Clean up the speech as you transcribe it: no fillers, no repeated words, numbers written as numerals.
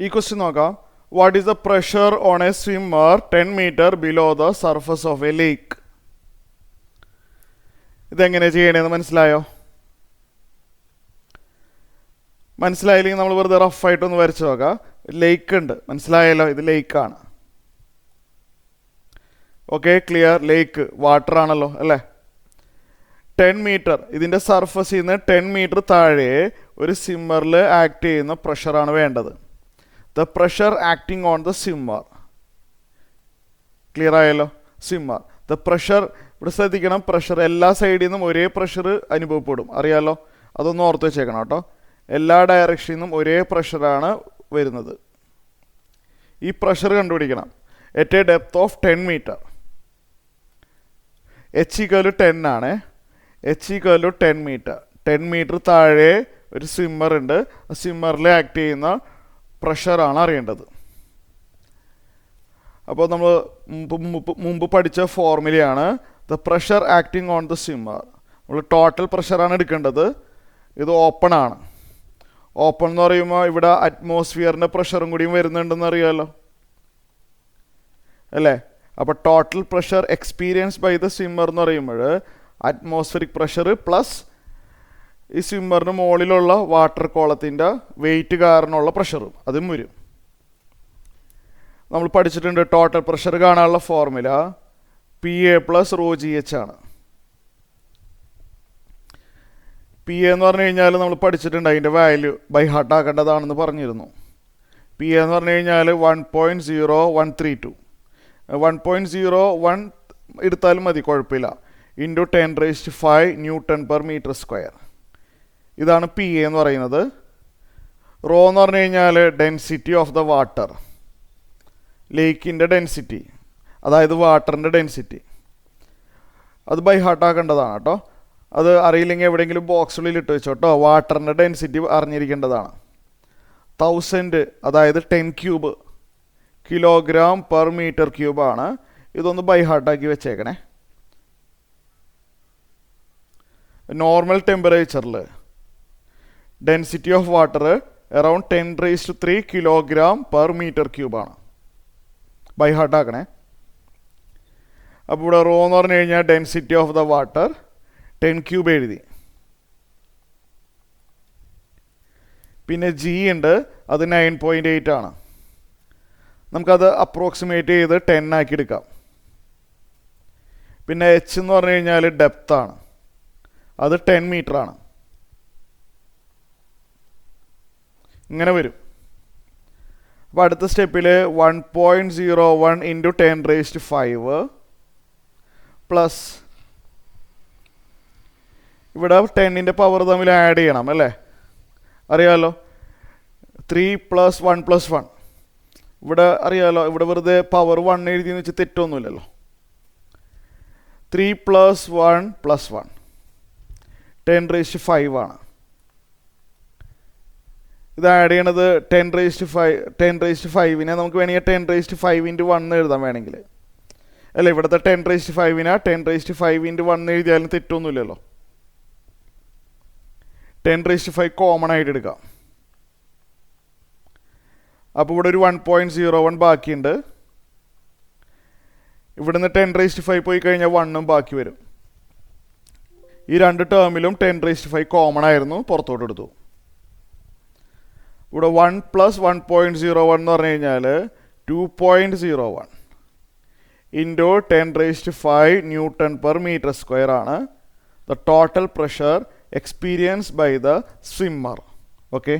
ഈ ക്വസ്റ്റ്യൻ നോക്കാം. What is the pressure on a swimmer 10 metre below the surface of a lake? ഇതെങ്ങനെ ചെയ്യണേന്ന് മനസ്സിലായോ? മനസ്സിലായില്ലെങ്കിൽ നമ്മൾ വെറുതെ റഫായിട്ടൊന്ന് വരച്ച് നോക്കാം. ലേക്ക് ഉണ്ട്, മനസ്സിലായല്ലോ, ഇത് ലേക്കാണ്. Okay, clear. ലേക്ക് വാട്ടർ ആണല്ലോ അല്ലേ. 10 മീറ്റർ, ഇതിൻ്റെ സർഫസിൽ നിന്ന് 10 മീറ്റർ താഴെ ഒരു സ്വിമ്മറിൽ ആക്ട് ചെയ്യുന്ന പ്രഷറാണ് വേണ്ടത്. The pressure acting on the swimmer. Clear ആയല്ലോ? സ്വിമ്മർ. ദ പ്രഷർ, ഇവിടെ ശ്രദ്ധിക്കണം, പ്രഷർ എല്ലാ സൈഡിൽ നിന്നും ഒരേ പ്രഷർ അനുഭവപ്പെടും, അറിയാലോ. അതൊന്ന് ഓർത്ത് വെച്ചേക്കണം കേട്ടോ. എല്ലാ ഡയറക്ഷനിൽ നിന്നും ഒരേ പ്രഷറാണ് വരുന്നത്. ഈ പ്രഷർ കണ്ടുപിടിക്കണം. At a depth of 10 metre. H=10 ആണ്. H=10 metre. 10 മീറ്റർ താഴെ ഒരു സ്വിമ്മർ ഉണ്ട്. ആ സ്വിമ്മറിൽ ആക്ട് ചെയ്യുന്ന പ്രഷറാണ് അറിയേണ്ടത്. അപ്പോൾ നമ്മൾ മുമ്പ് പഠിച്ച ഫോർമുലയാണ് the pressure acting on the swimmer. നമ്മൾ ടോട്ടൽ പ്രഷറാണ് എടുക്കേണ്ടത്. ഇത് ഓപ്പൺ ആണ്. ഓപ്പൺ എന്ന് പറയുമ്പോൾ ഇവിടെ അറ്റ്മോസ്ഫിയറിൻ്റെ പ്രഷറും കൂടിയും വരുന്നുണ്ടെന്ന് അറിയാമല്ലോ അല്ലേ. അപ്പോൾ total pressure experience by the swimmer എന്ന് പറയുമ്പോൾ അറ്റ്മോസ്ഫിയറിക് പ്രഷർ പ്ലസ് ഈ സ്വിമ്മറിന് മുകളിലുള്ള വാട്ടർ കോളത്തിൻ്റെ വെയിറ്റ് കാരണമുള്ള പ്രഷറും അതും വരും. നമ്മൾ പഠിച്ചിട്ടുണ്ട് ടോട്ടൽ പ്രഷർ കാണാനുള്ള ഫോർമുല PA + ρGH ആണ്. PA എന്ന് പറഞ്ഞു കഴിഞ്ഞാൽ നമ്മൾ പഠിച്ചിട്ടുണ്ട്, അതിൻ്റെ വാല്യൂ ബൈ ഹാർട്ട് ആക്കേണ്ടതാണെന്ന് പറഞ്ഞിരുന്നു. PA എന്ന് പറഞ്ഞു കഴിഞ്ഞാൽ 1.0132. 1.01 എടുത്താലും മതി, കുഴപ്പമില്ല. Into 10⁵ N/m². ഇതാണ് PA എന്ന് പറയുന്നത്. റോ എന്ന് പറഞ്ഞു കഴിഞ്ഞാൽ ഡെൻസിറ്റി ഓഫ് ദ വാട്ടർ, ലേക്കിൻ്റെ ഡെൻസിറ്റി, അതായത് വാട്ടറിൻ്റെ ഡെൻസിറ്റി. അത് ബൈ ഹാർട്ട് ആക്കേണ്ടതാണ് കേട്ടോ. അത് അറിയില്ലെങ്കിൽ എവിടെയെങ്കിലും ബോക്സുള്ളിൽ ഇട്ട് വെച്ചോട്ടോ. വാട്ടറിൻ്റെ ഡെൻസിറ്റി അറിഞ്ഞിരിക്കേണ്ടതാണ്. 1000, അതായത് 10 ക്യൂബ് kg/m³ ആണ്. ഇതൊന്ന് ബൈ ഹാർട്ടാക്കി വെച്ചേക്കണേ. നോർമൽ ടെമ്പറേച്ചറിൽ density of water around 10⁻³ kg/m³ ആണ്. ബൈ ഹാർട്ടാക്കണേ. അപ്പോൾ ഇവിടെ റോ എന്ന് പറഞ്ഞു കഴിഞ്ഞാൽ density of the water 10 cube എഴുതി. പിന്നെ G ഉണ്ട്, അത് 9.8 ആണ്. നമുക്കത് അപ്രോക്സിമേറ്റ് ചെയ്ത് 10 ആക്കി എടുക്കാം. പിന്നെ H എന്ന് പറഞ്ഞു കഴിഞ്ഞാൽ ഡെപ്ത് ആണ്, അത് 10 മീറ്റർ ആണ്. ഇങ്ങനെ വരും. അപ്പോൾ അടുത്ത സ്റ്റെപ്പിൽ 1.01 × 10⁵ പ്ലസ് ഇവിടെ 10ൻ്റെ പവർ തമ്മിൽ ആഡ് ചെയ്യണം അല്ലേ, അറിയാമല്ലോ. 3 + 1 + 1 ഇവിടെ അറിയാമല്ലോ. ഇവിടെ വെറുതെ പവർ 1 എഴുതിയെന്ന് വെച്ച് തെറ്റൊന്നുമില്ലല്ലോ. 3 + 1 + 1 10⁵ ആണ്. ഇത് ആഡ് ചെയ്യണത് 10⁵ നമുക്ക് വേണമെങ്കിൽ 10⁵ × 1 എഴുതാൻ വേണമെങ്കിൽ അല്ല. ഇവിടുത്തെ 10⁵ 10⁵ × 1 എഴുതിയാലും തെറ്റൊന്നുമില്ലല്ലോ. 10⁵ കോമൺ ആയിട്ട് എടുക്കാം. അപ്പോൾ ഇവിടെ ഒരു 1.01 ബാക്കിയുണ്ട്. ഇവിടുന്ന് 10⁵ പോയി കഴിഞ്ഞാൽ 1ഉം ബാക്കി വരും. ഈ രണ്ട് ടേമിലും 10⁵ കോമൺ ആയിരുന്നു, പുറത്തോട്ട് എടുത്തു. ഇവിടെ 1 + 1.01 എന്ന് പറഞ്ഞു കഴിഞ്ഞാൽ 2.01 ഇൻറ്റു 10⁵ N/m² ആണ് the total pressure experience by the swimmer. Okay.